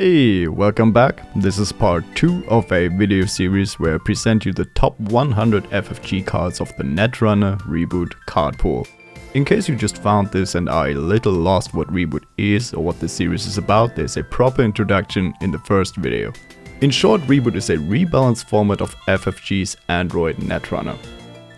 Hey, welcome back. This is part 2 of a video series where I present you the top 100 FFG cards of the Netrunner Reboot card pool. In case you just found this and are a little lost what Reboot is or what this series is about, there's a proper introduction in the first video. In short, Reboot is a rebalanced format of FFG's Android Netrunner.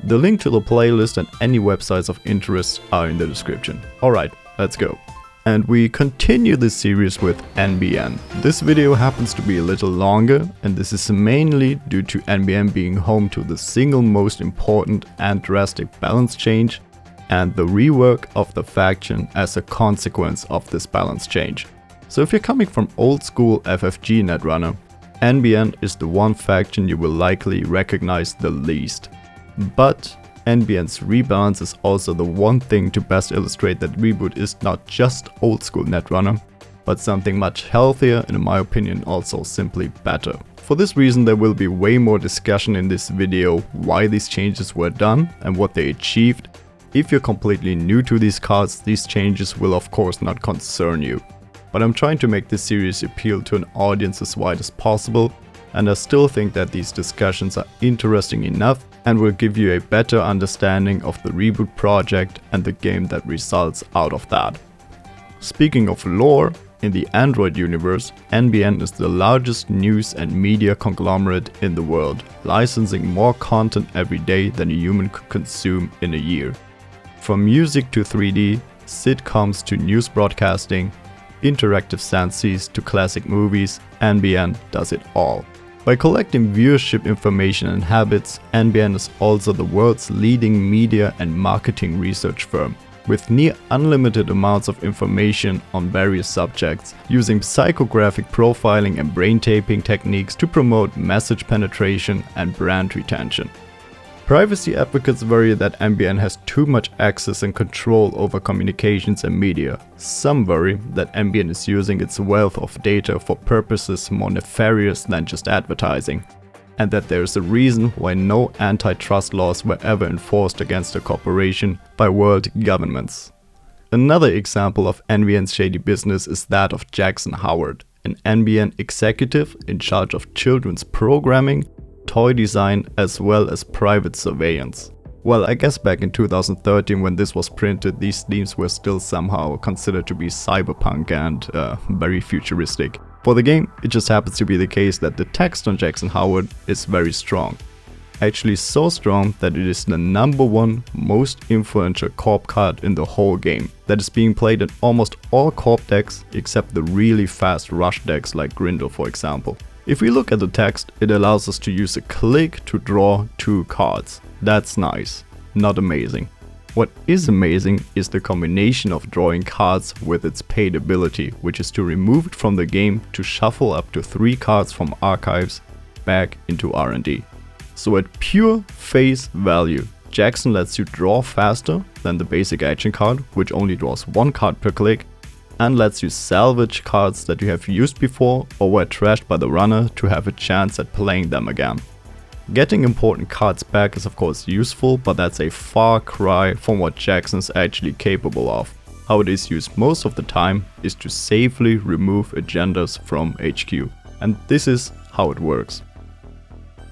The link to the playlist and any websites of interest are in the description. Alright, let's go. And we continue this series with NBN. This video happens to be a little longer, and this is mainly due to NBN being home to the single most important and drastic balance change and the rework of the faction as a consequence of this balance change. So if you're coming from old school FFG Netrunner, NBN is the one faction you will likely recognize the least. But NBN's rebalance is also the one thing to best illustrate that Reboot is not just old school Netrunner, but something much healthier and in my opinion also simply better. For this reason there will be way more discussion in this video why these changes were done and what they achieved. If you're completely new to these cards, these changes will of course not concern you. But I'm trying to make this series appeal to an audience as wide as possible, and I still think that these discussions are interesting enough and will give you a better understanding of the Reboot project and the game that results out of that. Speaking of lore, in the Android universe, NBN is the largest news and media conglomerate in the world, licensing more content every day than a human could consume in a year. From music to 3D, sitcoms to news broadcasting, interactive SanSans to classic movies, NBN does it all. By collecting viewership information and habits, NBN is also the world's leading media and marketing research firm, with near unlimited amounts of information on various subjects, using psychographic profiling and brain taping techniques to promote message penetration and brand retention. Privacy advocates worry that NBN has too much access and control over communications and media. Some worry that NBN is using its wealth of data for purposes more nefarious than just advertising, and that there is a reason why no antitrust laws were ever enforced against a corporation by world governments. Another example of NBN's shady business is that of Jackson Howard, an NBN executive in charge of children's programming, toy design as well as private surveillance. Well, I guess back in 2013 when this was printed, these themes were still somehow considered to be cyberpunk and very futuristic. For the game, it just happens to be the case that the text on Jackson Howard is very strong. Actually so strong that it is the #1 most influential Korb card in the whole game, that is being played in almost all Korb decks except the really fast rush decks like Grindel for example. If we look at the text, it allows us to use a click to draw 2 cards. That's nice, not amazing. What is amazing is the combination of drawing cards with its paid ability, which is to remove it from the game to shuffle up to 3 cards from archives back into R&D. So at pure face value, Jackson lets you draw faster than the basic action card, which only draws 1 card per click, and lets you salvage cards that you have used before or were trashed by the runner to have a chance at playing them again. Getting important cards back is of course useful, but that's a far cry from what Jackson's actually capable of. How it is used most of the time is to safely remove agendas from HQ, and this is how it works.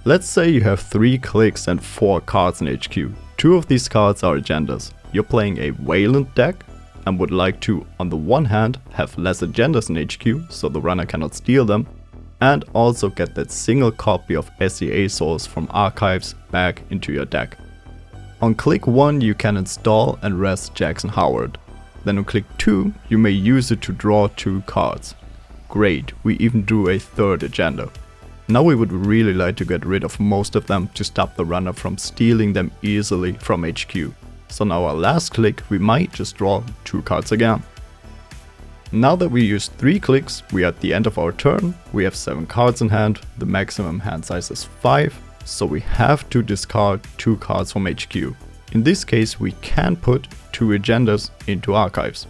Let's say you have 3 clicks and 4 cards in HQ. 2 of these cards are agendas. You're playing a Wayland deck and would like to, on the one hand, have less agendas in HQ so the runner cannot steal them, and also get that single copy of SEA source from archives back into your deck. On click 1 you can install and rest Jackson Howard. Then on click 2 you may use it to draw 2 cards. Great, we even drew a 3rd agenda. Now we would really like to get rid of most of them to stop the runner from stealing them easily from HQ. So on our last click we might just draw 2 cards again. Now that we used 3 clicks, we are at the end of our turn, we have 7 cards in hand, the maximum hand size is 5, so we have to discard 2 cards from HQ. In this case we can put 2 agendas into archives.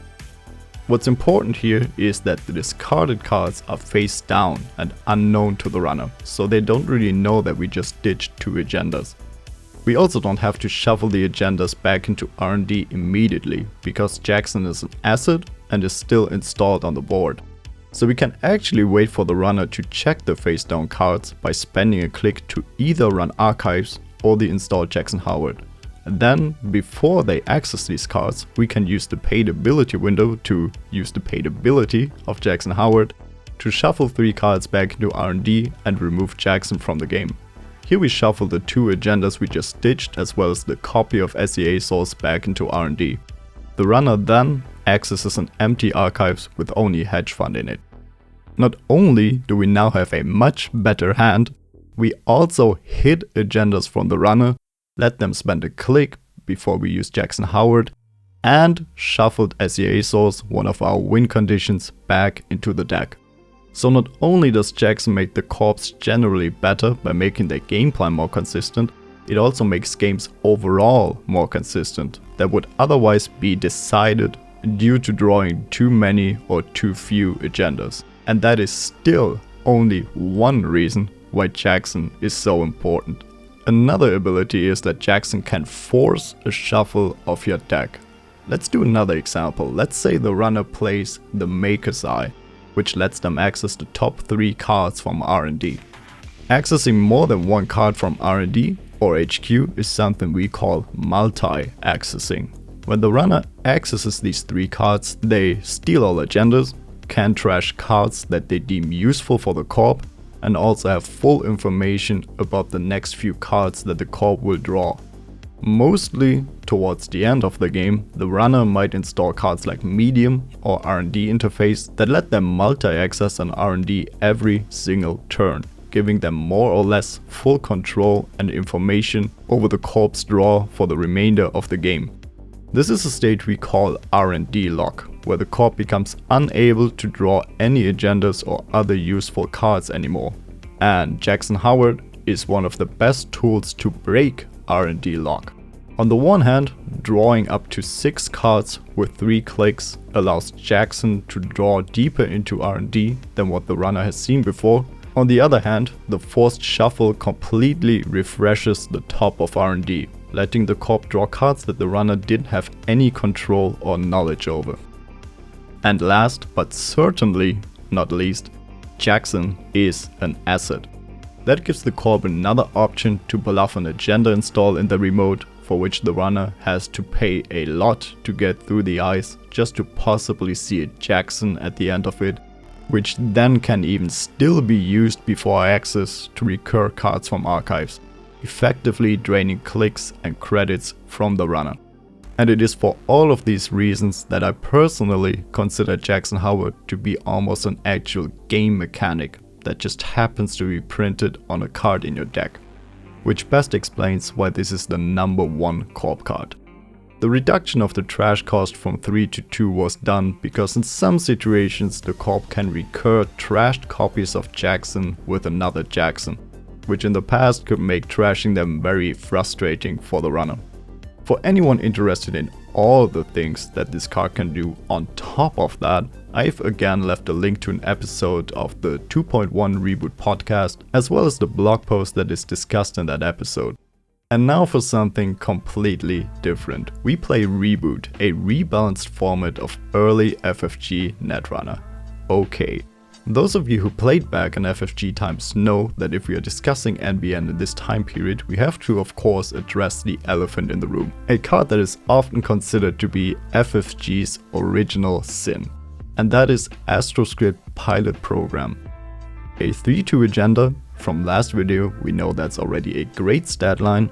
What's important here is that the discarded cards are face down and unknown to the runner, so they don't really know that we just ditched 2 agendas. We also don't have to shuffle the agendas back into R&D immediately, because Jackson is an asset and is still installed on the board. So we can actually wait for the runner to check the face down cards by spending a click to either run archives or the install Jackson Howard. And then, before they access these cards, we can use the paid ability window to use the paid ability of Jackson Howard to shuffle 3 cards back into R&D and remove Jackson from the game. Here we shuffle the 2 agendas we just ditched as well as the copy of SEA source back into R&D. The runner then accesses an empty archives with only hedge fund in it. Not only do we now have a much better hand, we also hid agendas from the runner, let them spend a click before we use Jackson Howard, and shuffled SEA source, one of our win conditions, back into the deck. So not only does Jackson make the Korbs generally better by making their gameplay more consistent, it also makes games overall more consistent that would otherwise be decided due to drawing too many or too few agendas. And that is still only one reason why Jackson is so important. Another ability is that Jackson can force a shuffle of your deck. Let's do another example. Let's say the runner plays the Maker's Eye, which lets them access the top 3 cards from R&D. Accessing more than one card from R&D or HQ is something we call multi-accessing. When the runner accesses these 3 cards, they steal all agendas, can trash cards that they deem useful for the Korb, and also have full information about the next few cards that the Korb will draw. Mostly towards the end of the game, the runner might install cards like Medium or R&D interface that let them multi-access an R&D every single turn, giving them more or less full control and information over the Korb's draw for the remainder of the game. This is a state we call R&D lock, where the Korb becomes unable to draw any agendas or other useful cards anymore. And Jackson Howard is one of the best tools to break R&D lock. On the one hand, drawing up to 6 cards with 3 clicks allows Jackson to draw deeper into R&D than what the runner has seen before. On the other hand, the forced shuffle completely refreshes the top of R&D, letting the Korb draw cards that the runner didn't have any control or knowledge over. And last but certainly not least, Jackson is an asset. That gives the Korb another option to bluff an agenda install in the remote, for which the runner has to pay a lot to get through the ice just to possibly see a Jackson at the end of it, which then can even still be used before access to recur cards from archives, effectively draining clicks and credits from the runner. And it is for all of these reasons that I personally consider Jackson Howard to be almost an actual game mechanic that just happens to be printed on a card in your deck, which best explains why this is the #1 Korb card. The reduction of the trash cost from 3 to 2 was done because in some situations the Korb can recur trashed copies of Jackson with another Jackson, which in the past could make trashing them very frustrating for the runner. For anyone interested in all the things that this card can do on top of that, I've again left a link to an episode of the 2.1 Reboot podcast, as well as the blog post that is discussed in that episode. And now for something completely different. We play Reboot, a rebalanced format of early FFG Netrunner. Okay. Those of you who played back in FFG times know that if we are discussing NBN in this time period, we have to of course address the elephant in the room, a card that is often considered to be FFG's original sin, and that is Astroscript Pilot Program. A 3-2 agenda. From last video we know that's already a great stat line.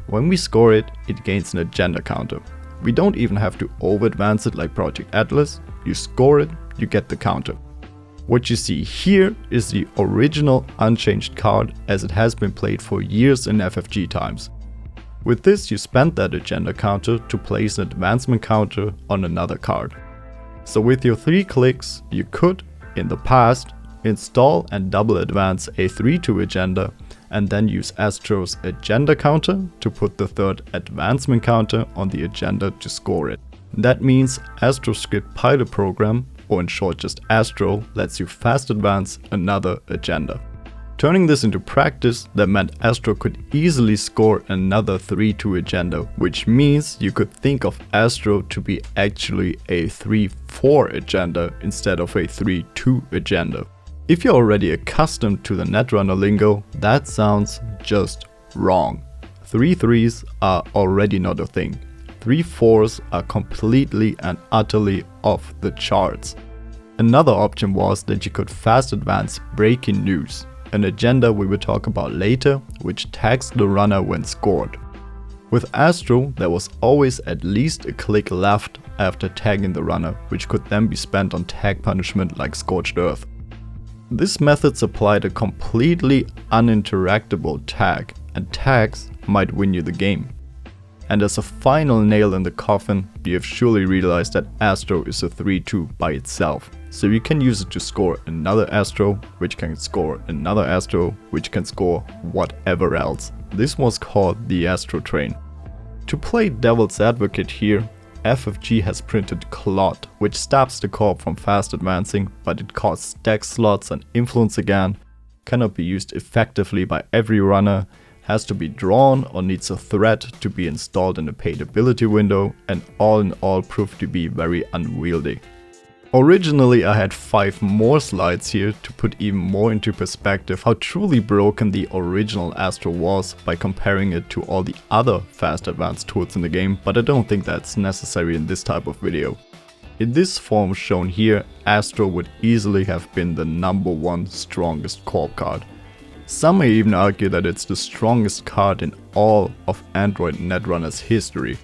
When we score it, it gains an agenda counter. We don't even have to over advance it like Project Atlas. You score it, you get the counter. What you see here is the original unchanged card as it has been played for years in FFG times. With this you spend that agenda counter to place an advancement counter on another card. So with your 3 clicks you could, in the past, install and double advance a 3-2 agenda and then use Astro's agenda counter to put the 3rd advancement counter on the agenda to score it. That means Astroscript Pilot Program, or in short just Astro, lets you fast advance another agenda. Turning this into practice, that meant Astro could easily score another 3-2 agenda, which means you could think of Astro to be actually a 3-4 agenda instead of a 3-2 agenda. If you're already accustomed to the Netrunner lingo, that sounds just wrong. 3-3s are already not a thing. 3-4s are completely and utterly off the charts. Another option was that you could fast advance breaking news, an agenda we will talk about later, which tags the runner when scored. With Astro, there was always at least a click left after tagging the runner, which could then be spent on tag punishment like Scorched Earth. This method supplied a completely uninteractable tag, and tags might win you the game. And as a final nail in the coffin, you have surely realized that Astro is a 3-2 by itself. So you can use it to score another Astro, which can score another Astro, which can score whatever else. This was called the Astro train. To play devil's advocate here, FFG has printed Clot, which stops the Korb from fast advancing, but it costs stack slots and influence again, cannot be used effectively by every runner, has to be drawn or needs a threat to be installed in a paid ability window, and all in all proved to be very unwieldy. Originally I had 5 more slides here to put even more into perspective how truly broken the original Astro was by comparing it to all the other fast advanced tools in the game, but I don't think that's necessary in this type of video. In this form shown here, Astro would easily have been the #1 strongest Korb card. Some may even argue that it's the strongest card in all of Android Netrunner's history.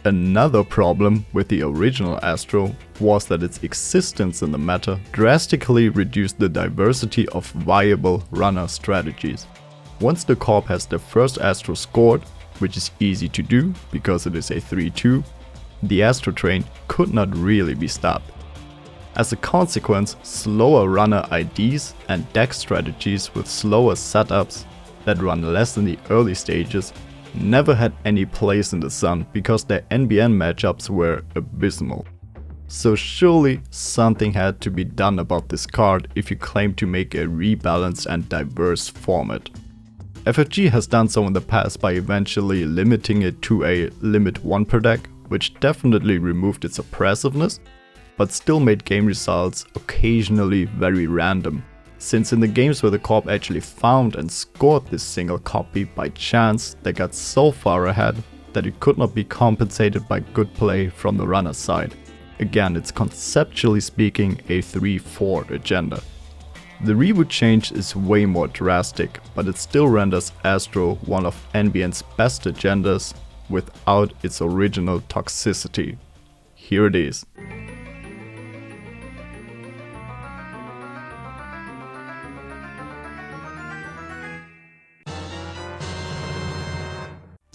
Another problem with the original Astro was that its existence in the meta drastically reduced the diversity of viable runner strategies. Once the Korb has their first Astro scored, which is easy to do because it is a 3-2, the Astro train could not really be stopped. As a consequence, slower runner IDs and deck strategies with slower setups that run less in the early stages never had any place in the sun because their NBN matchups were abysmal. So surely something had to be done about this card if you claim to make a rebalanced and diverse format. FFG has done so in the past by eventually limiting it to a limit 1 per deck, which definitely removed its oppressiveness, but still made game results occasionally very random. Since in the games where the Korb actually found and scored this single copy by chance, they got so far ahead that it could not be compensated by good play from the runner's side. Again, it's conceptually speaking a 3-4 agenda. The reboot change is way more drastic, but it still renders Astro one of NBN's best agendas without its original toxicity. Here it is.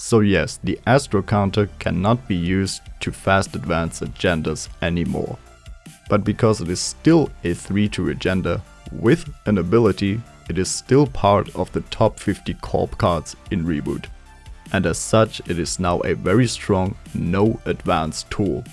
So yes, the Astro counter cannot be used to fast advance agendas anymore. But because it is still a 3-2 agenda with an ability, it is still part of the top 50 Korb cards in Reboot. And as such, it is now a very strong no advance tool.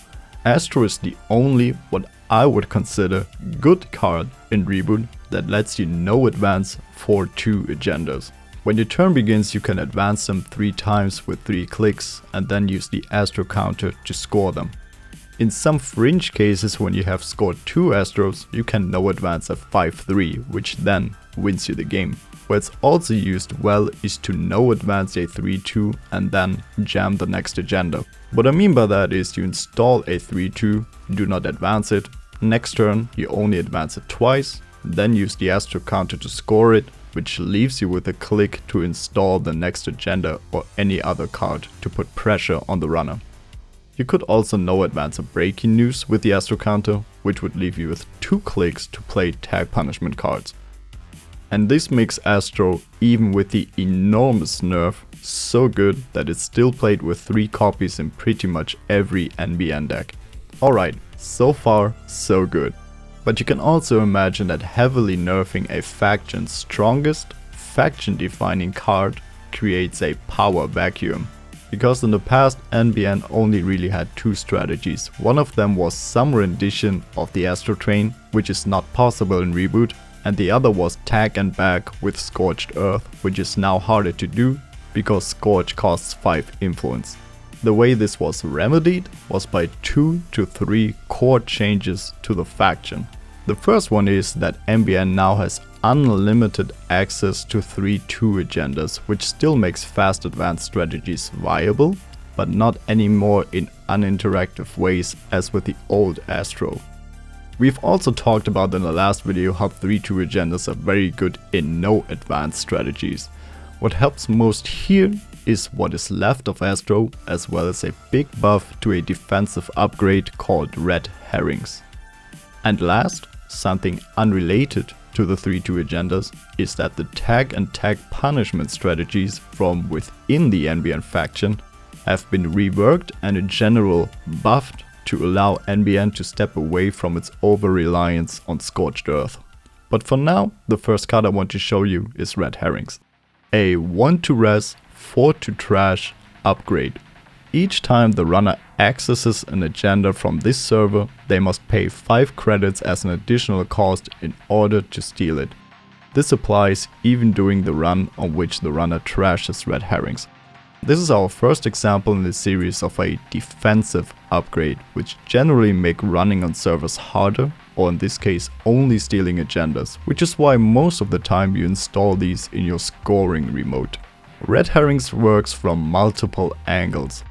Astro is the only what I would consider good card in Reboot that lets you no advance for 2 agendas. When your turn begins, you can advance them 3 times with 3 clicks and then use the Astro counter to score them. In some fringe cases, when you have scored 2 Astros, you can no advance a 5-3, which then wins you the game. Where it's also used well is to no advance a 3-2 and then jam the next agenda. What I mean by that is you install a 3-2, do not advance it, next turn you only advance it twice, then use the Astro counter to score it, which leaves you with a click to install the next agenda or any other card to put pressure on the runner. You could also no advance a breaking news with the Astro counter, which would leave you with 2 clicks to play tag punishment cards. And this makes Astro, even with the enormous nerf, so good that it's still played with 3 copies in pretty much every NBN deck. Alright, so far so good. But you can also imagine that heavily nerfing a faction's strongest, faction-defining card creates a power vacuum. Because in the past, NBN only really had 2 strategies. One of them was some rendition of the Astro train, which is not possible in Reboot, and the other was tag and bag with Scorched Earth, which is now harder to do because Scorch costs 5 influence. The way this was remedied was by 2 to 3 core changes to the faction. The first one is that NBN now has unlimited access to 3-2 agendas, which still makes fast advanced strategies viable, but not anymore in uninteractive ways as with the old Astro. We've also talked about in the last video how 3-2 agendas are very good in no advanced strategies. What helps most here is what is left of Astro, as well as a big buff to a defensive upgrade called Red Herrings. And last, something unrelated to the 3-2 agendas is that the tag and tag punishment strategies from within the NBN faction have been reworked and in general buffed to allow NBN to step away from its over-reliance on Scorched Earth. But for now, the first card I want to show you is Red Herrings. A 1 to res, 4 to trash upgrade. Each time the runner accesses an agenda from this server, they must pay 5 credits as an additional cost in order to steal it. This applies even during the run on which the runner trashes Red Herrings. This is our first example in this series of a defensive upgrade, which generally make running on servers harder, or in this case only stealing agendas, which is why most of the time you install these in your scoring remote. Red Herrings works from multiple angles.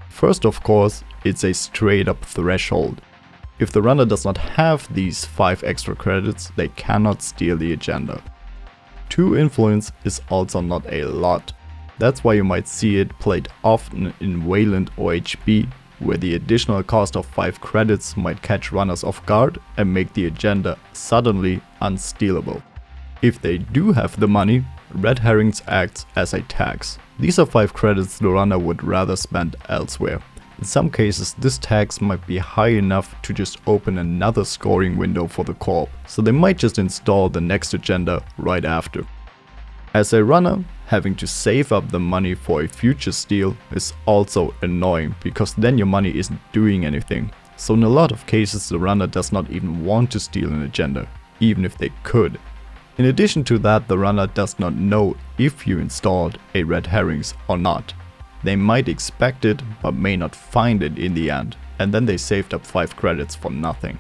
First, of course, it's a straight up threshold. If the runner does not have these 5 extra credits, they cannot steal the agenda. 2 influence is also not a lot. That's why you might see it played often in Wayland or HB, where the additional cost of 5 credits might catch runners off guard and make the agenda suddenly unstealable. If they do have the money, Red Herrings acts as a tax. These are 5 credits the runner would rather spend elsewhere. In some cases this tax might be high enough to just open another scoring window for the Korb, so they might just install the next agenda right after. As a runner, having to save up the money for a future steal is also annoying, because then your money isn't doing anything. So in a lot of cases the runner does not even want to steal an agenda, even if they could. In addition to that, the runner does not know if you installed a Red Herrings or not. They might expect it but may not find it in the end, and then they saved up 5 credits for nothing.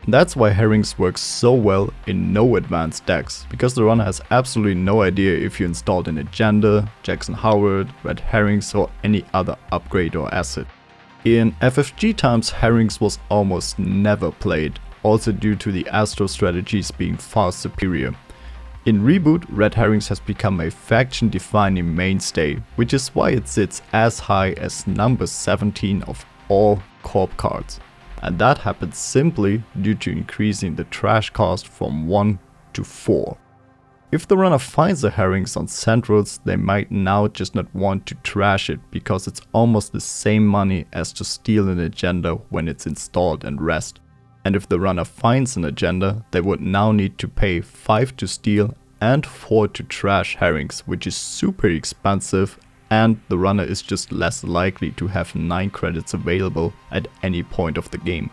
That's why Herrings works so well in no advanced decks, because the runner has absolutely no idea if you installed an agenda, Jackson Howard, Red Herrings or any other upgrade or asset. In FFG times Herrings was almost never played, also due to the Astro strategies being far superior. In Reboot, Red Herrings has become a faction defining mainstay, which is why it sits as high as number 17 of all Korb cards. And that happens simply due to increasing the trash cost from 1 to 4. If the runner finds the Herrings on centrals, they might now just not want to trash it, because it's almost the same money as to steal an agenda when it's installed and rest. And if the runner finds an agenda, they would now need to pay 5 to steal and 4 to trash Herrings, which is super expensive, and the runner is just less likely to have 9 credits available at any point of the game.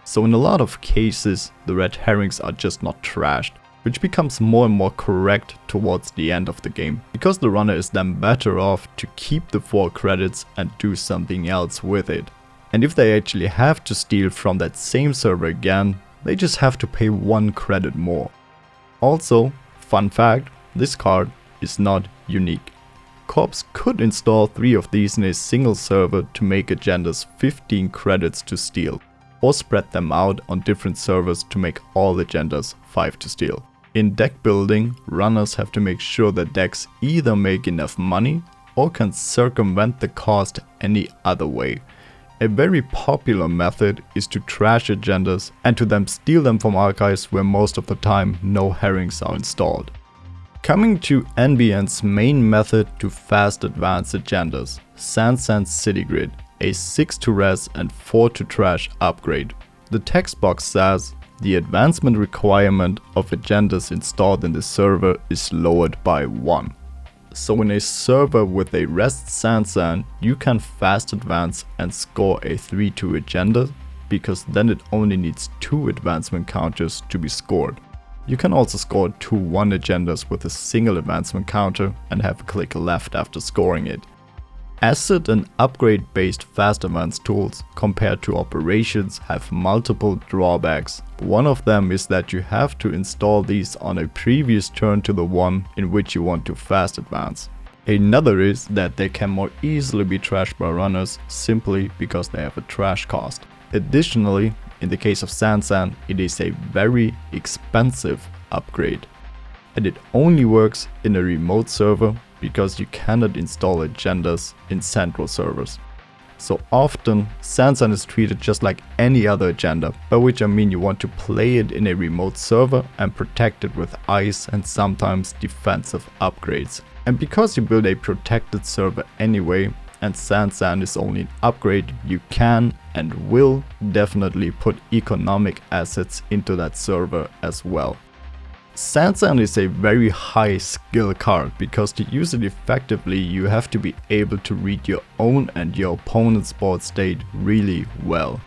So in a lot of cases the Red Herrings are just not trashed, which becomes more and more correct towards the end of the game, because the runner is then better off to keep the 4 credits and do something else with it. And if they actually have to steal from that same server again, they just have to pay 1 credit more. Also, fun fact, this card is not unique. Korps could install 3 of these in a single server to make agendas 15 credits to steal, or spread them out on different servers to make all agendas 5 to steal. In deck building, runners have to make sure that decks either make enough money or can circumvent the cost any other way. A very popular method is to trash agendas and to then steal them from archives where most of the time no Herrings are installed. Coming to NBN's main method to fast advance agendas, SanSan City Grid, a 6 to res and 4 to trash upgrade. The text box says, the advancement requirement of agendas installed in the server is lowered by 1. So in a server with a rest SanSan, you can fast advance and score a 3-2 agenda, because then it only needs 2 advancement counters to be scored. You can also score 2-1 agendas with a single advancement counter and have a click left after scoring it. Asset and upgrade based fast advance tools compared to operations have multiple drawbacks. One of them is that you have to install these on a previous turn to the one in which you want to fast advance. Another is that they can more easily be trashed by runners simply because they have a trash cost. Additionally, in the case of SanSan, it is a very expensive upgrade. And it only works in a remote server because you cannot install agendas in central servers. So often, SanSan is treated just like any other agenda, by which I mean you want to play it in a remote server and protect it with ice and sometimes defensive upgrades. And because you build a protected server anyway, and SanSan is only an upgrade, you can and will definitely put economic assets into that server as well. SanSan is a very high skill card because to use it effectively you have to be able to read your own and your opponent's board state really well.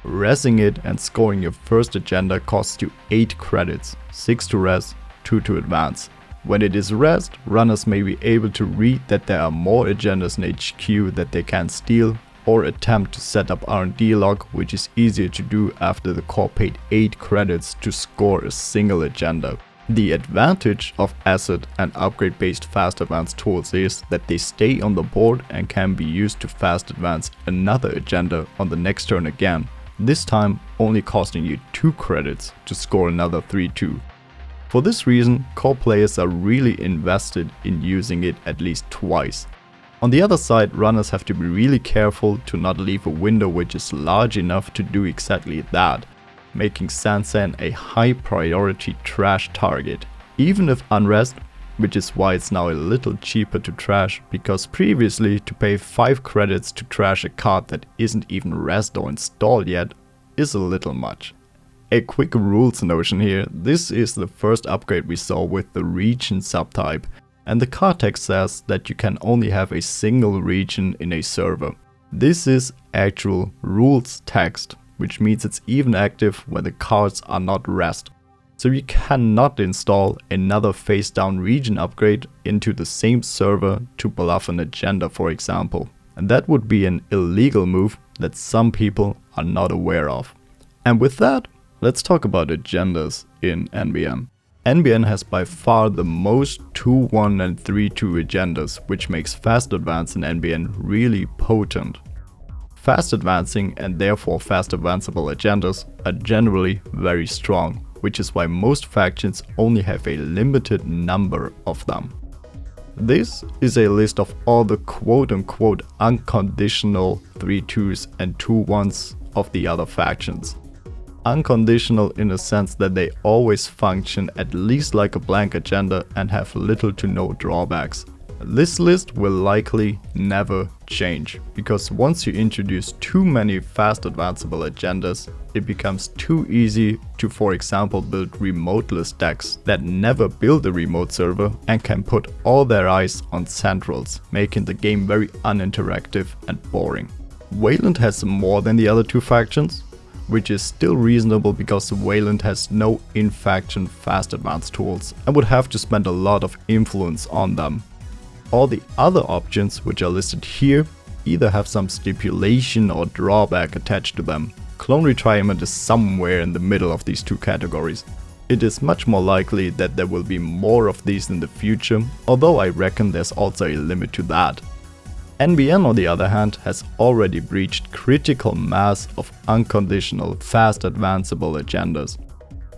Resing it and scoring your first agenda costs you 8 credits, 6 to res, 2 to advance. When it is resed, runners may be able to read that there are more agendas in HQ that they can steal, or attempt to set up R&D log, which is easier to do after the core paid 8 credits to score a single agenda. The advantage of asset and upgrade based fast advance tools is that they stay on the board and can be used to fast advance another agenda on the next turn again, this time only costing you 2 credits to score another 3-2. For this reason, core players are really invested in using it at least twice. On the other side, runners have to be really careful to not leave a window which is large enough to do exactly that, making SanSan a high priority trash target. Even if unrest, which is why it's now a little cheaper to trash, because previously to pay 5 credits to trash a card that isn't even resed or installed yet is a little much. A quick rules notion here, this is the first upgrade we saw with the region subtype, and the card text says that you can only have a single region in a server. This is actual rules text, which means it's even active when the cards are not resed. So you cannot install another face down region upgrade into the same server to bluff an agenda, for example. And that would be an illegal move that some people are not aware of. And with that, let's talk about agendas in NBN. NBN has by far the most 2-1 and 3-2 agendas, which makes fast advance in NBN really potent. Fast advancing and therefore fast advanceable agendas are generally very strong, which is why most factions only have a limited number of them. This is a list of all the quote-unquote unconditional 3-2s and 2-1s of the other factions. Unconditional in the sense that they always function at least like a blank agenda and have little to no drawbacks. This list will likely never change, because once you introduce too many fast advanceable agendas, it becomes too easy to, for example, build remoteless decks that never build a remote server and can put all their eyes on centrals, making the game very uninteractive and boring. Wayland has more than the other two factions, which is still reasonable because Wayland has no in-faction fast advance tools and would have to spend a lot of influence on them. All the other options which are listed here either have some stipulation or drawback attached to them. Clone retirement is somewhere in the middle of these two categories. It is much more likely that there will be more of these in the future, although I reckon there's also a limit to that. NBN on the other hand has already breached critical mass of unconditional fast advanceable agendas.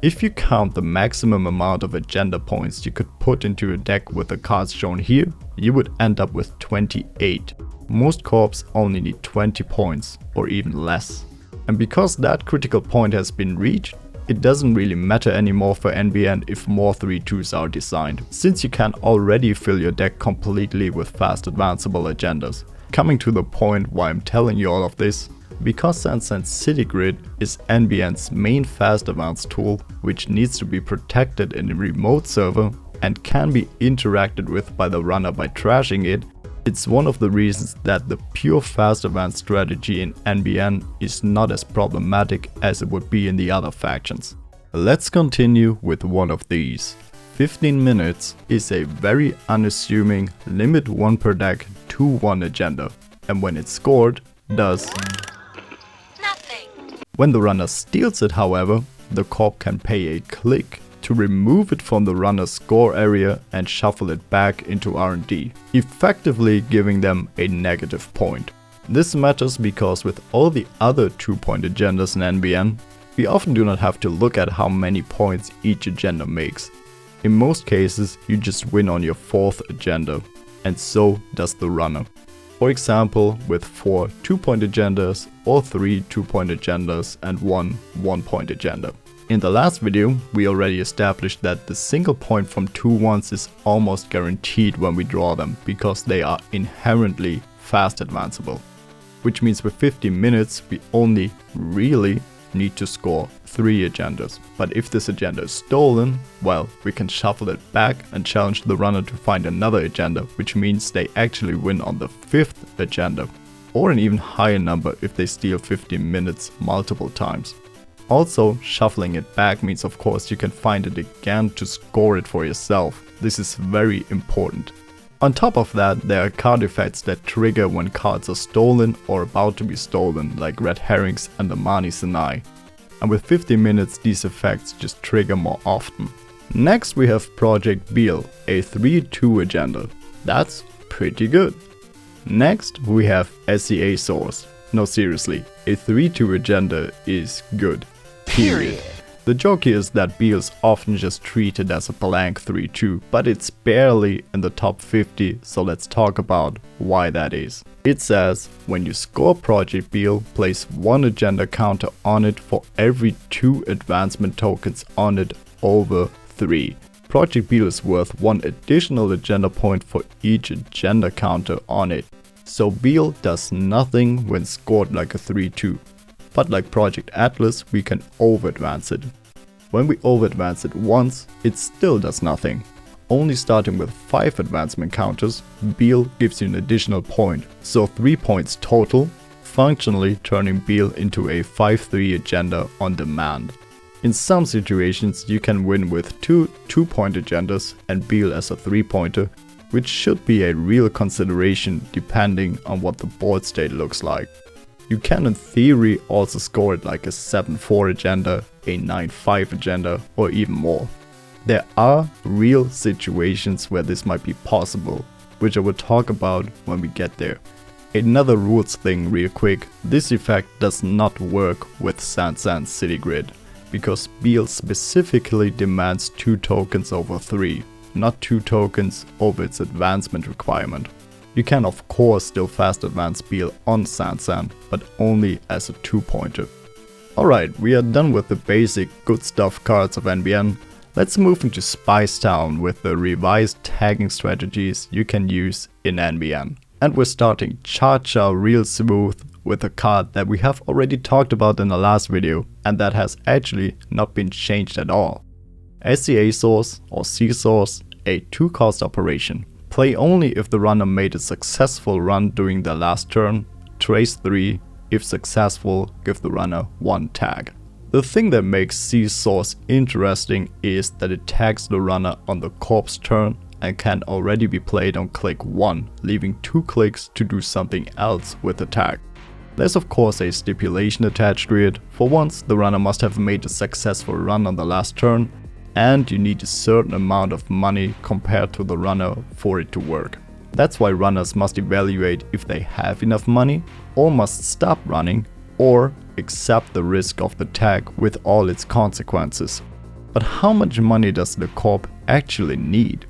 If you count the maximum amount of agenda points you could put into a deck with the cards shown here, you would end up with 28. Most corps only need 20 points or even less. And because that critical point has been reached, it doesn't really matter anymore for NBN if more 3-2s are designed, since you can already fill your deck completely with fast advanceable agendas. Coming to the point why I'm telling you all of this, because SanSan City Grid is NBN's main fast advance tool, which needs to be protected in a remote server and can be interacted with by the runner by trashing it, it's one of the reasons that the pure fast advance strategy in NBN is not as problematic as it would be in the other factions. Let's continue with one of these. 15 minutes is a very unassuming limit 1 per deck 2-1 agenda, and when it's scored, does nothing. When the runner steals it, however, the Korb can pay a click to remove it from the runner's score area and shuffle it back into R&D, effectively giving them a negative point. This matters because with all the other 2-point agendas in NBN, we often do not have to look at how many points each agenda makes. In most cases, you just win on your 4th agenda, and so does the runner. For example, with 4 2-point agendas or 3 2-point agendas and 1 1-point agenda. In the last video, we already established that the single point from 2 1s is almost guaranteed when we draw them, because they are inherently fast-advanceable. Which means with 15 minutes, we only really need to score 3 agendas. But if this agenda is stolen, well, we can shuffle it back and challenge the runner to find another agenda, which means they actually win on the 5th agenda, or an even higher number if they steal 15 minutes multiple times. Also, shuffling it back means of course you can find it again to score it for yourself. This is very important. On top of that, there are card effects that trigger when cards are stolen or about to be stolen, like Red Herrings and the Mani Senai. And with 15 minutes, these effects just trigger more often. Next we have Project Beale, a 3-2 agenda. That's pretty good. Next we have SEA Source. No, seriously, a 3-2 agenda is good. Period. The joke here is that Beale's often just treated as a blank 3-2, but it's barely in the top 50, so let's talk about why that is. It says, when you score Project Beale, place 1 agenda counter on it for every 2 advancement tokens on it over 3. Project Beale is worth 1 additional agenda point for each agenda counter on it. So Beale does nothing when scored like a 3-2. But like Project Atlas, we can over-advance it. When we over-advance it once, it still does nothing. Only starting with 5 advancement counters, Beale gives you an additional point, so 3 points total, functionally turning Beale into a 5-3 agenda on demand. In some situations, you can win with 2 2-point agendas and Beale as a 3-pointer, which should be a real consideration depending on what the board state looks like. You can in theory also score it like a 7-4 agenda, a 9-5 agenda, or even more. There are real situations where this might be possible, which I will talk about when we get there. Another rules thing real quick, this effect does not work with SanSan City Grid, because Beale specifically demands 2 tokens over 3, not 2 tokens over its advancement requirement. You can of course still fast advance Beale on SanSan, but only as a 2-pointer. Alright, we are done with the basic good stuff cards of NBN. Let's move into Spice Town with the revised tagging strategies you can use in NBN. And we're starting Cha-Cha real smooth with a card that we have already talked about in the last video and that has actually not been changed at all. SEA Source or C-Source, a 2-cost operation. Play only if the runner made a successful run during their last turn, trace 3, if successful, give the runner 1 tag. The thing that makes C-Source interesting is that it tags the runner on the Korb's turn and can already be played on click 1, leaving 2 clicks to do something else with the tag. There's of course a stipulation attached to it. For once, the runner must have made a successful run on the last turn, and you need a certain amount of money compared to the runner for it to work. That's why runners must evaluate if they have enough money, or must stop running, or accept the risk of the tag with all its consequences. But how much money does the Korb actually need?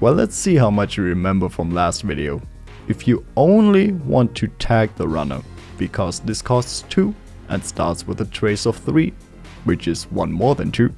Well, let's see how much you remember from last video. If you only want to tag the runner, because this costs 2 and starts with a trace of 3, which is 1 more than 2,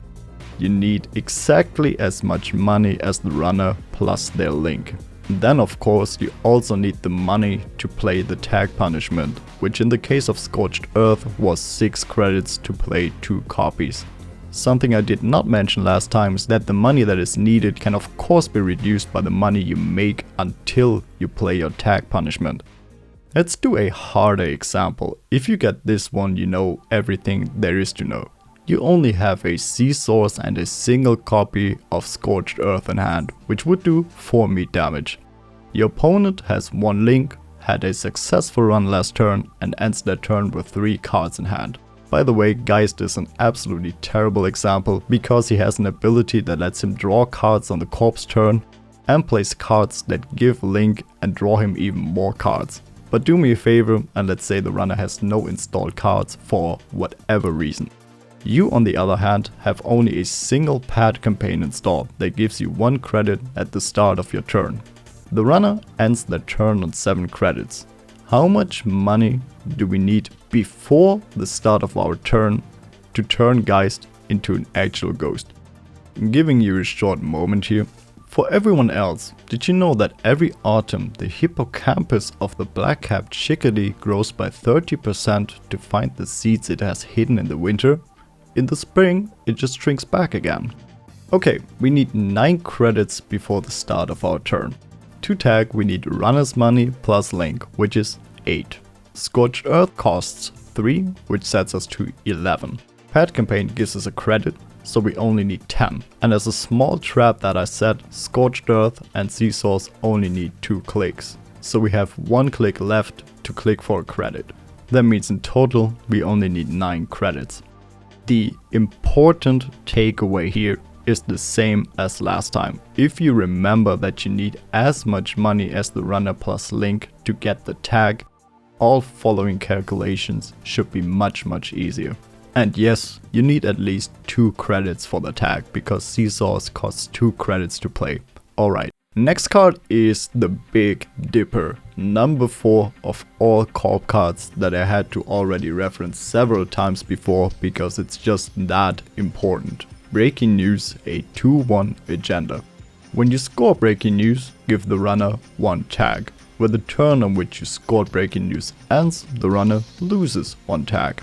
you need exactly as much money as the runner plus their link. Then of course you also need the money to play the tag punishment, which in the case of Scorched Earth was 6 credits to play 2 copies. Something I did not mention last time is that the money that is needed can of course be reduced by the money you make until you play your tag punishment. Let's do a harder example. If you get this one, you know everything there is to know. You only have a C-Source and a single copy of Scorched Earth in hand, which would do 4 meat damage. Your opponent has 1 link, had a successful run last turn and ends their turn with 3 cards in hand. By the way, Geist is an absolutely terrible example because he has an ability that lets him draw cards on the Korb's turn and plays cards that give Link and draw him even more cards. But do me a favor and let's say the runner has no installed cards for whatever reason. You on the other hand have only a single pad campaign installed that gives you 1 credit at the start of your turn. The runner ends their turn on 7 credits. How much money do we need before the start of our turn to turn Geist into an actual ghost? I'm giving you a short moment here. For everyone else, did you know that every autumn the hippocampus of the black-capped chickadee grows by 30% to find the seeds it has hidden in the winter? In the spring, it just shrinks back again. Okay, we need 9 credits before the start of our turn. To tag, we need runner's money plus link, which is 8. Scorched Earth costs 3, which sets us to 11. Pad campaign gives us a credit, so we only need 10. And as a small trap that I set, Scorched Earth and C-Source only need 2 clicks. So we have 1 click left to click for a credit. That means in total, we only need 9 credits. The important takeaway here is the same as last time. If you remember that you need as much money as the runner plus link to get the tag, all following calculations should be much easier. And yes, you need at least 2 credits for the tag because C-Source costs 2 credits to play. Alright, next card is the Big Dipper, number 4 of all Korb cards that I had to already reference several times before because it's just that important. Breaking News, a 2-1 agenda. When you score Breaking News, give the runner 1 tag. When the turn on which you scored Breaking News ends, the runner loses 1 tag.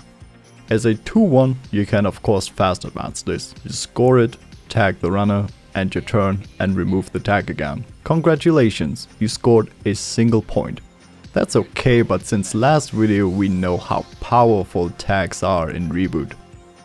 As a 2-1, you can of course fast advance this. You score it, tag the runner, end your turn and remove the tag again. Congratulations, you scored a single point. That's okay, but since last video we know how powerful tags are in Reboot.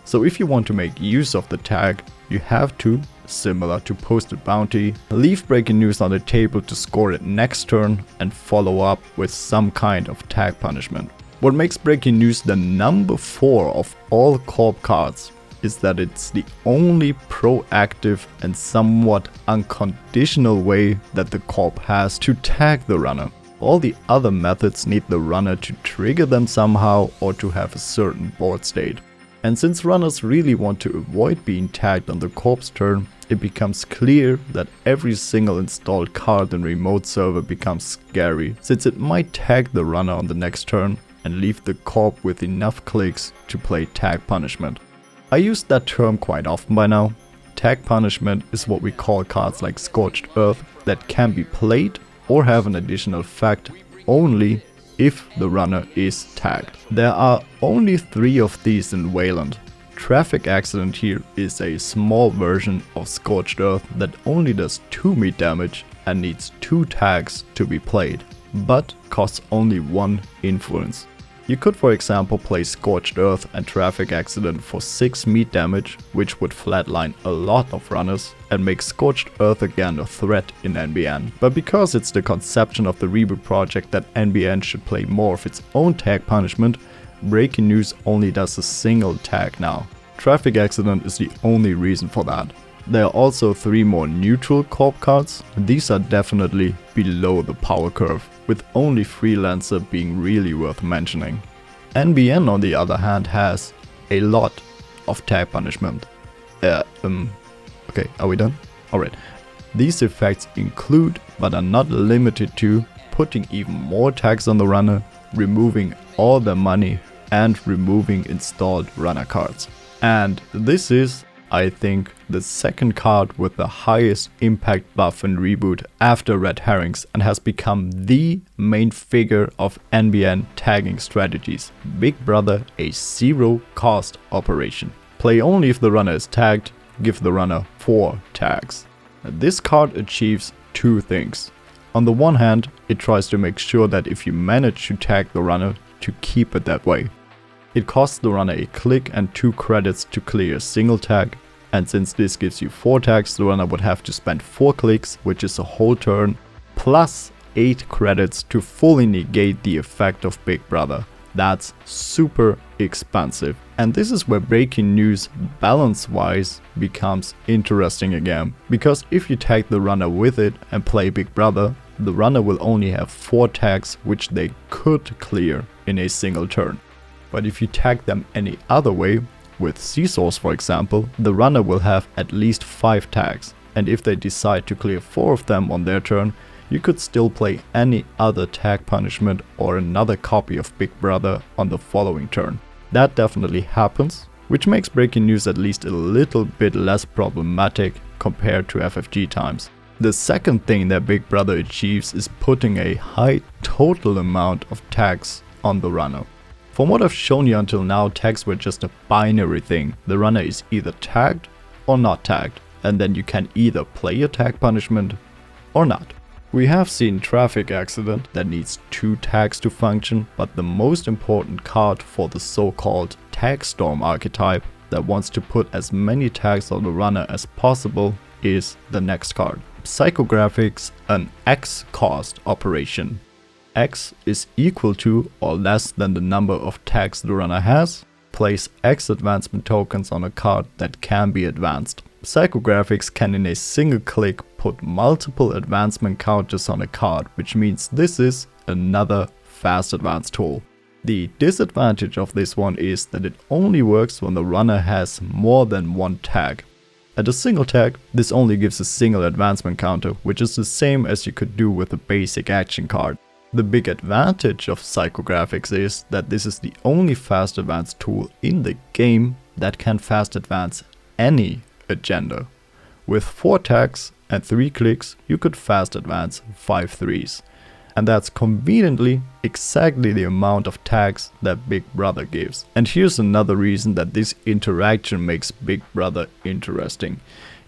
So if you want to make use of the tag, you have to, similar to Posted Bounty, leave Breaking News on the table to score it next turn and follow up with some kind of tag punishment. What makes Breaking News the number 4 of all Korb cards is that it's the only proactive and somewhat unconditional way that the Korb has to tag the runner. All the other methods need the runner to trigger them somehow or to have a certain board state. And since runners really want to avoid being tagged on the Korb's turn, it becomes clear that every single installed card in remote server becomes scary, since it might tag the runner on the next turn and leave the Korb with enough clicks to play tag punishment. I use that term quite often by now. Tag punishment is what we call cards like Scorched Earth that can be played or have an additional effect only if the runner is tagged. There are only 3 of these in Wayland. Traffic Accident here is a small version of Scorched Earth that only does 2 meat damage and needs 2 tags to be played, but costs only 1 influence. You could for example play Scorched Earth and Traffic Accident for 6 meat damage, which would flatline a lot of runners and make Scorched Earth again a threat in NBN. But because it's the conception of the Reboot project that NBN should play more of its own tag punishment, Breaking News only does a single tag now. Traffic Accident is the only reason for that. There are also 3 more neutral Korb cards. These are definitely below the power curve, with only Freelancer being really worth mentioning. NBN on the other hand has a lot of tag punishment. Okay, are we done? Alright. These effects include, but are not limited to, putting even more tags on the runner, removing all their money, and removing installed runner cards. And this is, I think, the second card with the highest impact buff in Reboot after Red Herrings and has become the main figure of NBN tagging strategies. Big Brother, a 0 cost operation. Play only if the runner is tagged, give the runner 4 tags. This card achieves 2 things. On the one hand, it tries to make sure that if you manage to tag the runner, to keep it that way. It costs the runner a click and 2 credits to clear a single tag, and since this gives you 4 tags, the runner would have to spend 4 clicks, which is a whole turn, plus 8 credits to fully negate the effect of Big Brother. That's super expensive. And this is where breaking news balance-wise becomes interesting again. Because if you tag the runner with it and play Big Brother, the runner will only have 4 tags which they could clear in a single turn. But if you tag them any other way, with Scissors for example, the runner will have at least 5 tags. And if they decide to clear 4 of them on their turn, you could still play any other tag punishment or another copy of Big Brother on the following turn. That definitely happens, which makes breaking news at least a little bit less problematic compared to FFG times. The second thing that Big Brother achieves is putting a high total amount of tags on the runner. From what I've shown you until now, tags were just a binary thing. The runner is either tagged or not tagged, and then you can either play a tag punishment or not. We have seen Traffic Accident that needs 2 tags to function, but the most important card for the so-called Tag Storm archetype that wants to put as many tags on the runner as possible is the next card. Psychographics, an X cost operation. X is equal to or less than the number of tags the runner has. Place X advancement tokens on a card that can be advanced. Psychographics can in a single click put multiple advancement counters on a card, which means this is another fast advance tool. The disadvantage of this one is that it only works when the runner has more than 1 tag. At a single tag, this only gives a single advancement counter, which is the same as you could do with a basic action card. The big advantage of Psychographics is that this is the only fast advance tool in the game that can fast advance any agenda. With 4 tags and 3 clicks, you could fast advance 5 threes. And that's conveniently exactly the amount of tags that Big Brother gives. And here's another reason that this interaction makes Big Brother interesting.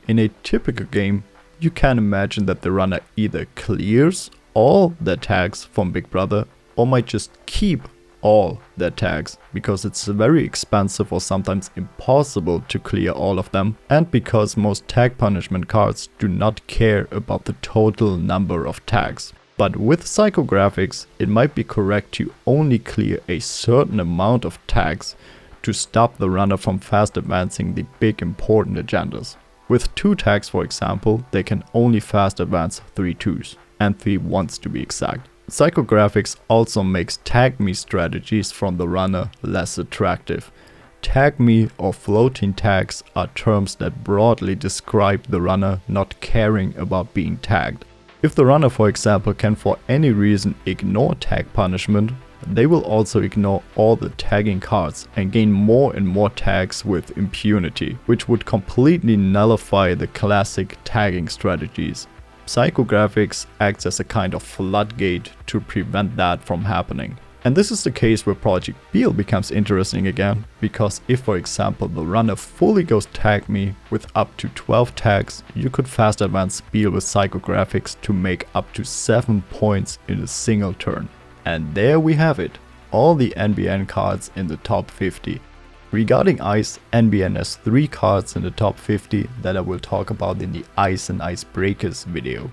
In a typical game, you can imagine that the runner either clears all their tags from Big Brother or might just keep all their tags, because it's very expensive or sometimes impossible to clear all of them, and because most tag punishment cards do not care about the total number of tags. But with Psychographics, it might be correct to only clear a certain amount of tags to stop the runner from fast advancing the big important agendas. With 2 tags for example, they can only fast advance 3 twos. And 3 ones to be exact. Psychographics also makes tag me strategies from the runner less attractive. Tag me or floating tags are terms that broadly describe the runner not caring about being tagged. If the runner for example can for any reason ignore tag punishment, they will also ignore all the tagging cards and gain more and more tags with impunity, which would completely nullify the classic tagging strategies. Psychographics acts as a kind of floodgate to prevent that from happening. And this is the case where Project Beale becomes interesting again, because if for example the runner fully goes tag me with up to 12 tags, you could fast advance Beale with Psychographics to make up to 7 points in a single turn. And there we have it, all the NBN cards in the top 50. Regarding Ice, NBN has 3 cards in the top 50 that I will talk about in the Ice and Icebreakers video.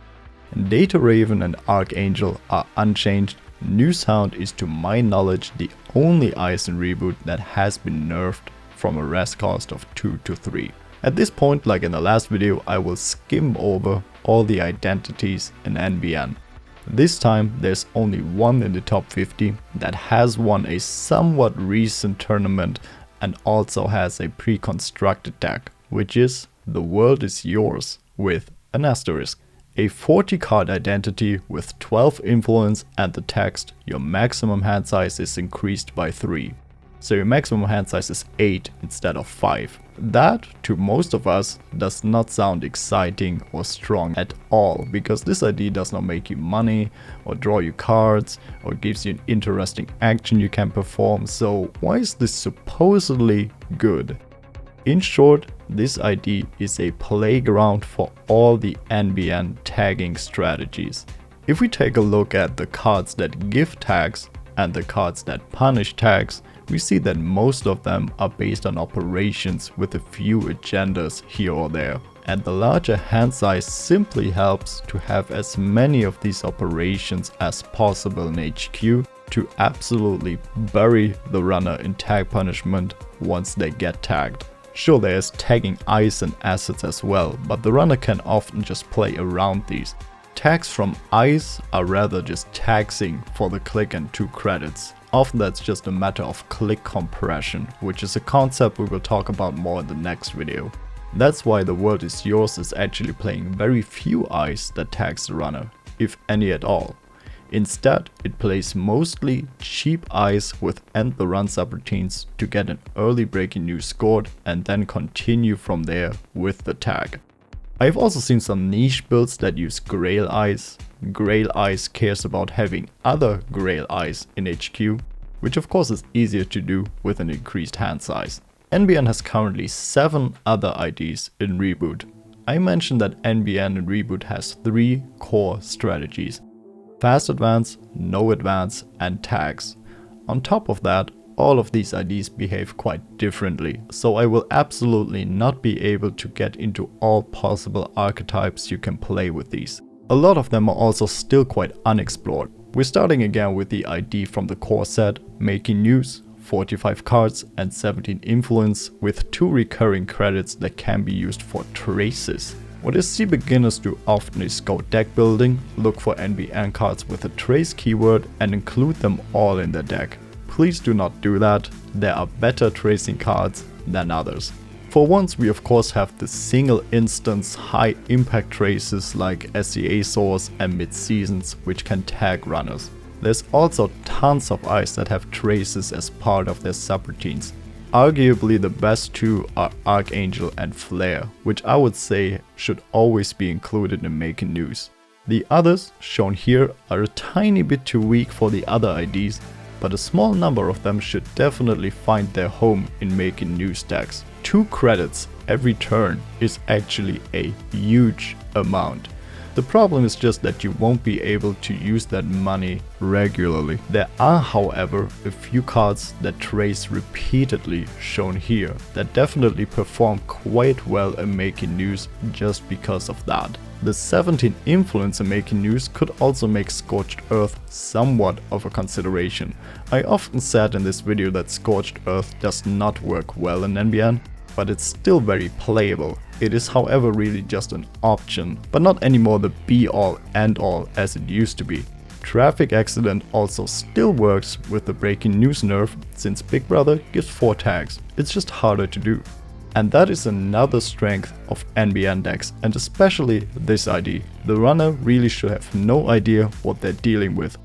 And Data Raven and Archangel are unchanged. New Sound is to my knowledge the only Ice and Reboot that has been nerfed from a res cost of 2 to 3. At this point, like in the last video, I will skim over all the identities in NBN. This time there's only one in the top 50 that has won a somewhat recent tournament and also has a pre-constructed deck, which is The World Is Yours with an asterisk. A 40 card identity with 12 influence and the text, your maximum hand size is increased by 3. So your maximum hand size is 8 instead of 5. That, to most of us, does not sound exciting or strong at all, because this ID does not make you money or draw you cards or gives you an interesting action you can perform, so why is this supposedly good? In short, this ID is a playground for all the NBN tagging strategies. If we take a look at the cards that give tags and the cards that punish tags, we see that most of them are based on operations with a few agendas here or there. And the larger hand size simply helps to have as many of these operations as possible in HQ to absolutely bury the runner in tag punishment once they get tagged. Sure, there is tagging ice and assets as well, but the runner can often just play around these. Tags from ice are rather just taxing for the click and 2 credits. Often that's just a matter of click compression, which is a concept we will talk about more in the next video. That's why the world is yours is actually playing very few ice that tags the runner, if any at all. Instead, it plays mostly cheap ice with end the run subroutines to get an early breaking news scored and then continue from there with the tag. I've also seen some niche builds that use Grail Ice. Grail Ice cares about having other Grail Ice in HQ, which of course is easier to do with an increased hand size. NBN has currently 7 other IDs in Reboot. I mentioned that NBN in Reboot has 3 core strategies: Fast Advance, No Advance and Tags. On top of that, all of these IDs behave quite differently, so I will absolutely not be able to get into all possible archetypes you can play with these. A lot of them are also still quite unexplored. We're starting again with the ID from the core set, Making News, 45 cards and 17 influence with 2 recurring credits that can be used for traces. What I see beginners do often is go deck building, look for NBN cards with a trace keyword and include them all in their deck. Please do not do that, there are better tracing cards than others. For once we of course have the single instance high impact traces like SCA Source and Mid-Seasons which can tag runners. There's also tons of ice that have traces as part of their subroutines. Arguably the best 2 are Archangel and Flare, which I would say should always be included in Making News. The others, shown here, are a tiny bit too weak for the other IDs, but a small number of them should definitely find their home in Making News decks. 2 credits every turn is actually a huge amount. The problem is just that you won't be able to use that money regularly. There are, however, a few cards that trace repeatedly, shown here, that definitely perform quite well in Making News just because of that. The 17 influence in Making News could also make Scorched Earth somewhat of a consideration. I often said in this video that Scorched Earth does not work well in NBN, but it's still very playable. It is however really just an option, but not anymore the be-all end-all as it used to be. Traffic Accident also still works with the Breaking News nerf, since Big Brother gives 4 tags, it's just harder to do. And that is another strength of NBN decks, and especially this ID. The runner really should have no idea what they're dealing with.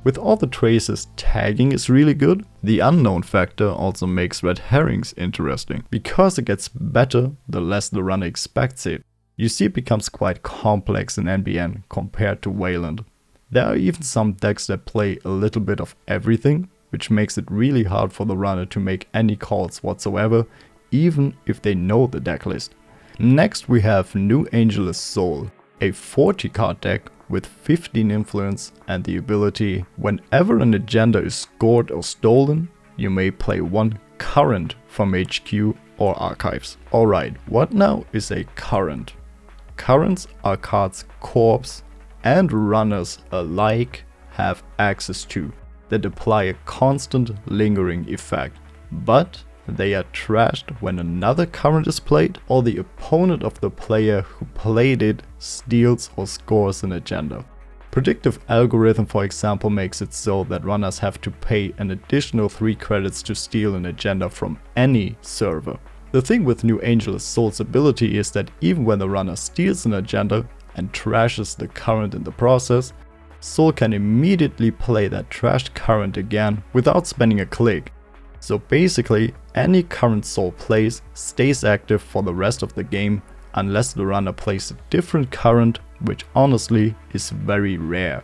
With all the traces, tagging is really good. The unknown factor also makes Red Herrings interesting. Because it gets better the less the runner expects it. You see it becomes quite complex in NBN compared to Wayland. There are even some decks that play a little bit of everything, which makes it really hard for the runner to make any calls whatsoever, even if they know the deck list. Next we have New Angelus Soul, a 40 card deck with 15 influence and the ability, whenever an agenda is scored or stolen, you may play 1 current from HQ or archives. Alright, what now is a current? Currents are cards corps and runners alike have access to, that apply a constant lingering effect, but they are trashed when another current is played or the opponent of the player who played it steals or scores an agenda. Predictive Algorithm, for example, makes it so that runners have to pay an additional 3 credits to steal an agenda from any server. The thing with New Angelus Soul's ability is that even when the runner steals an agenda and trashes the current in the process, Soul can immediately play that trashed current again without spending a click. So basically, any current Soul plays stays active for the rest of the game unless the runner plays a different current, which honestly is very rare.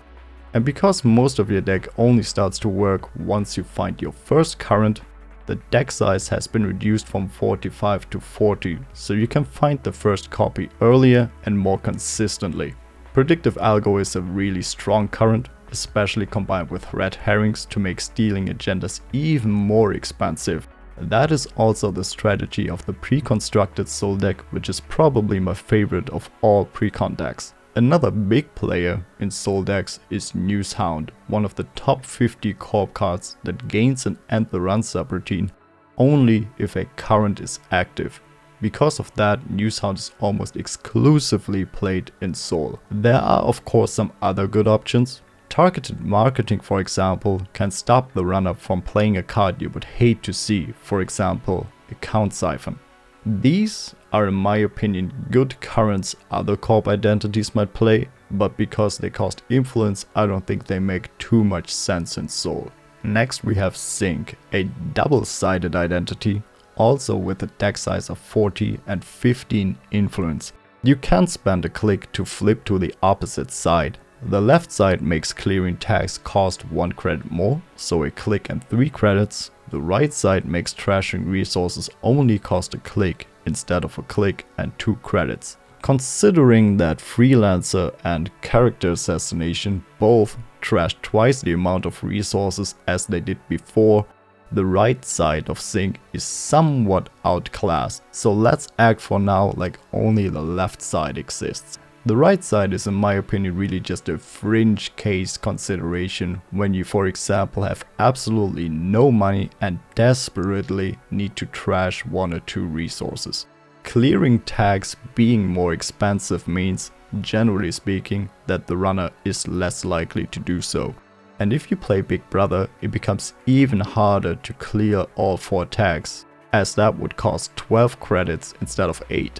And because most of your deck only starts to work once you find your first current, the deck size has been reduced from 45 to 40, so you can find the first copy earlier and more consistently. Predictive Algo is a really strong current, especially combined with red herrings to make stealing agendas even more expensive. That is also the strategy of the pre-constructed soul deck, which is probably my favorite of all pre-con decks. Another big player in soul decks is Newshound, one of the top 50 Korb cards that gains an end the run subroutine only if a current is active. Because of that, Newshound is almost exclusively played in soul. There are of course some other good options. Targeted marketing, for example, can stop the runner from playing a card you would hate to see, for example, a Count Siphon. These are in my opinion good currents other Korb identities might play, but because they cost influence, I don't think they make too much sense in soul. Next we have Sync, a double-sided identity, also with a deck size of 40 and 15 influence. You can spend a click to flip to the opposite side. The left side makes clearing tags cost 1 credit more, so a click and 3 credits. The right side makes trashing resources only cost a click instead of a click and 2 credits. Considering that Freelancer and Character Assassination both trash twice the amount of resources as they did before, the right side of Sync is somewhat outclassed, so let's act for now like only the left side exists. The right side is in my opinion really just a fringe case consideration when you for example have absolutely no money and desperately need to trash 1 or 2 resources. Clearing tags being more expensive means, generally speaking, that the runner is less likely to do so. And if you play Big Brother, it becomes even harder to clear all 4 tags, as that would cost 12 credits instead of 8.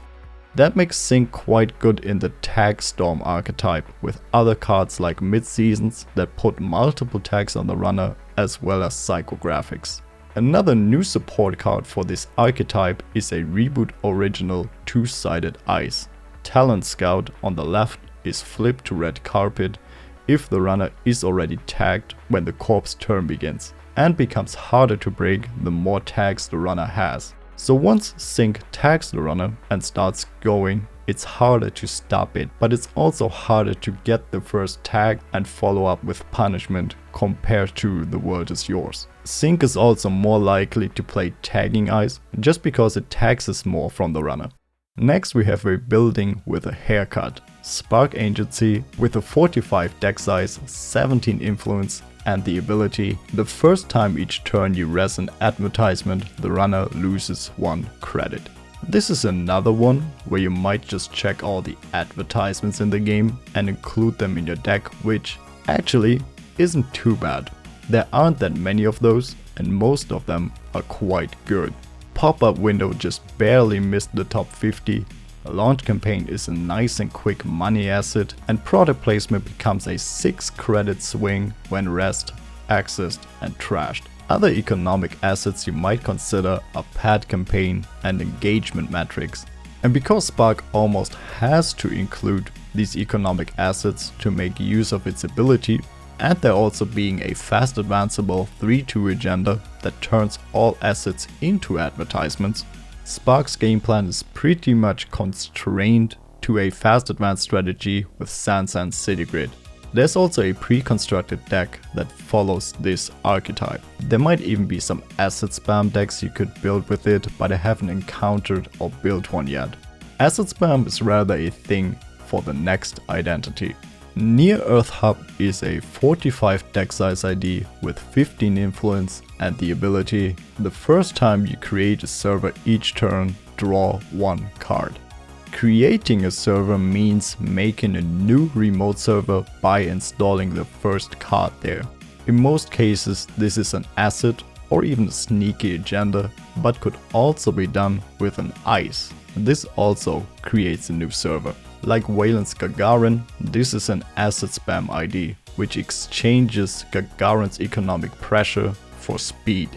That makes Sync quite good in the Tag Storm archetype, with other cards like Mid-Seasons that put multiple tags on the runner, as well as Psychographics. Another new support card for this archetype is a Reboot original 2-sided Ice. Talent Scout on the left is flipped to Red Carpet if the runner is already tagged when the Korb's turn begins, and becomes harder to break the more tags the runner has. So once Sync tags the runner and starts going, it's harder to stop it, but it's also harder to get the first tag and follow up with punishment compared to The World Is Yours. Sync is also more likely to play Tagging Ice just because it taxes more from the runner. Next we have a building with a haircut, Spark Agency with a 45 deck size, 17 influence, and the ability, the first time each turn you res an advertisement, the runner loses 1 credit. This is another one where you might just check all the advertisements in the game and include them in your deck, which actually isn't too bad. There aren't that many of those, and most of them are quite good. Pop-up window just barely missed the top 50. A launch campaign is a nice and quick money asset, and product placement becomes a 6 credit swing when rest, accessed and trashed. Other economic assets you might consider are pad campaign and engagement metrics. And because Spark almost has to include these economic assets to make use of its ability, and there also being a Fast-Advancable 3-2 agenda that turns all assets into advertisements, Spark's game plan is pretty much constrained to a fast advanced strategy with SanSan City Grid. There's also a pre-constructed deck that follows this archetype. There might even be some asset spam decks you could build with it, but I haven't encountered or built one yet. Asset spam is rather a thing for the next identity. Near Earth Hub is a 45 deck size ID with 15 influence and the ability, the first time you create a server each turn, draw 1 card. Creating a server means making a new remote server by installing the first card there. In most cases this is an asset or even a sneaky agenda, but could also be done with an ice. This also creates a new server. Like Wayland's Gagarin, this is an asset spam ID, which exchanges Gagarin's economic pressure for speed.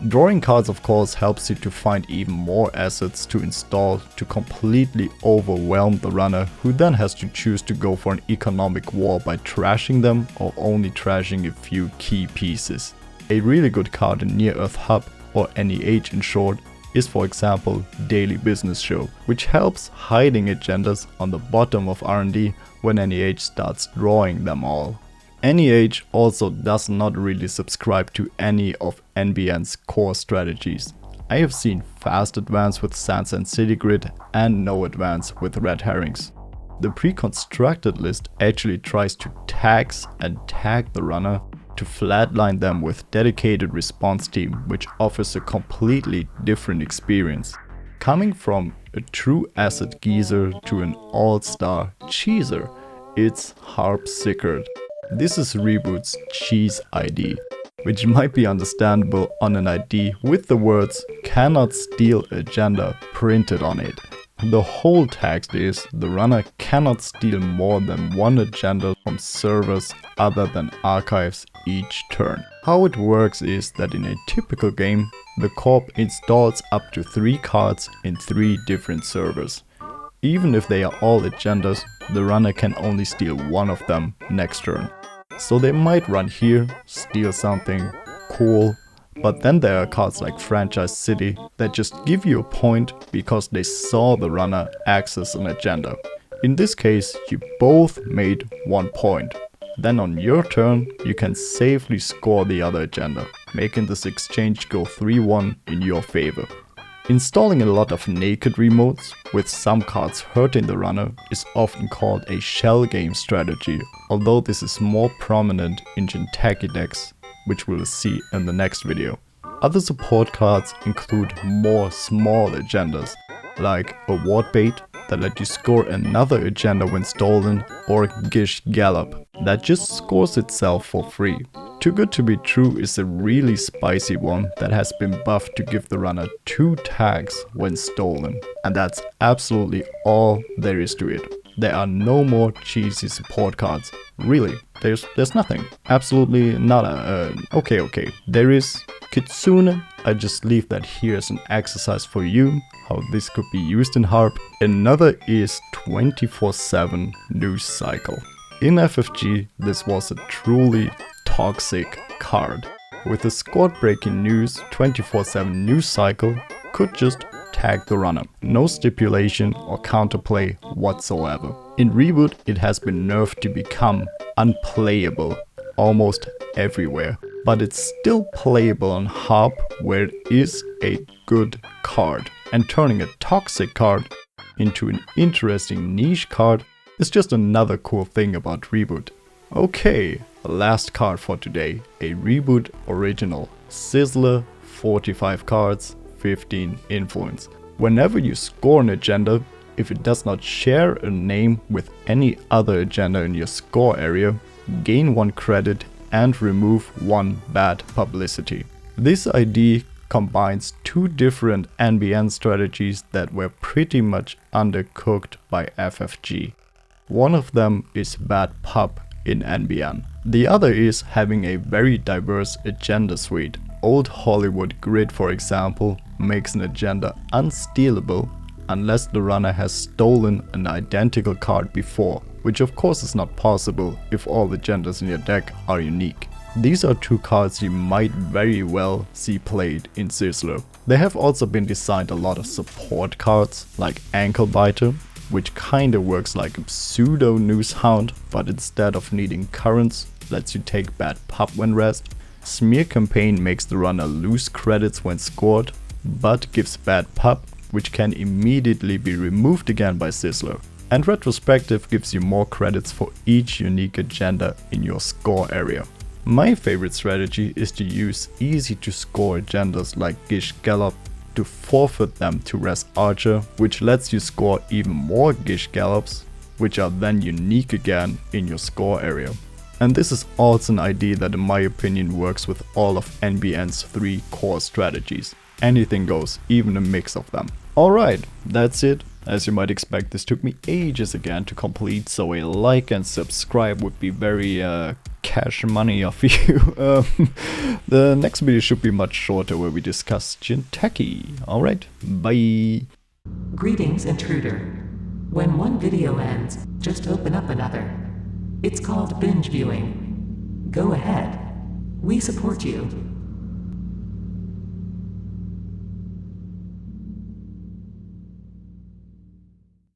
Drawing cards of course helps you to find even more assets to install to completely overwhelm the runner, who then has to choose to go for an economic war by trashing them or only trashing a few key pieces. A really good card in Near Earth Hub, or NEH in short, is for example Daily Business Show, which helps hiding agendas on the bottom of R&D when NEH starts drawing them all. NEH also does not really subscribe to any of NBN's core strategies. I have seen Fast Advance with SanSan City Grid and No Advance with Red Herrings. The pre-constructed list actually tries to tax and tag the runner to flatline them with dedicated response team, which offers a completely different experience. Coming from a true acid geezer to an all-star cheeser, it's harpsichord. This is Reboot's cheese ID, which might be understandable on an ID with the words "cannot steal agenda" printed on it. The whole text is the runner cannot steal more than one agenda from servers other than archives each turn. How it works is that in a typical game, the Korb installs up to 3 cards in 3 different servers. Even if they are all agendas, the runner can only steal one of them next turn. So they might run here, steal something, cool. But then there are cards like Franchise City that just give you a point because they saw the runner access an agenda. In this case, you both made 1 point. Then on your turn, you can safely score the other agenda, making this exchange go 3-1 in your favor. Installing a lot of naked remotes, with some cards hurting the runner, is often called a shell game strategy, although this is more prominent in Jinteki decks, which we'll see in the next video. Other support cards include more small agendas, like Award Bait that let you score another agenda when stolen, or Gish Gallop that just scores itself for free. Too Good To Be True is a really spicy one that has been buffed to give the runner 2 tags when stolen, and that's absolutely all there is to it. There are no more cheesy support cards. Really, there's nothing. Absolutely nada. Okay. There is Kitsune. I just leave that here as an exercise for you, how this could be used in Harp. Another is 24/7 News Cycle. In FFG, this was a truly toxic card. With the squad-breaking news, 24/7 News Cycle could just tag the runner. No stipulation or counterplay whatsoever. In Reboot, it has been nerfed to become unplayable almost everywhere, but it's still playable on Harp, where it is a good card. And turning a toxic card into an interesting niche card is just another cool thing about Reboot. Okay, last card for today, a Reboot original. Sizzler, 45 cards, 15 influence. Whenever you score an agenda, if it does not share a name with any other agenda in your score area, gain 1 credit and remove 1 bad publicity. This ID combines 2 different NBN strategies that were pretty much undercooked by FFG. One of them is bad pub in NBN. The other is having a very diverse agenda suite. Old Hollywood Grid, for example, makes an agenda unstealable unless the runner has stolen an identical card before, which of course is not possible if all the agendas in your deck are unique. These are 2 cards you might very well see played in Sizzler. There have also been designed a lot of support cards like Ankle Biter, which kinda works like a pseudo News Hound, but instead of needing currents, lets you take bad pub when rest. Smear Campaign makes the runner lose credits when scored, but gives bad pub, which can immediately be removed again by Sizzler. And Retrospective gives you more credits for each unique agenda in your score area. My favorite strategy is to use easy to score agendas like Gish Gallop to forfeit them to Res Archer, which lets you score even more Gish Gallops, which are then unique again in your score area. And this is also an idea that in my opinion works with all of NBN's 3 core strategies. Anything goes, even a mix of them. Alright, that's it. As you might expect, this took me ages again to complete, so a like and subscribe would be very cash money of you. The next video should be much shorter, where we discuss Jinteki. Alright, bye! Greetings, intruder. When one video ends, just open up another. It's called binge viewing. Go ahead. We support you.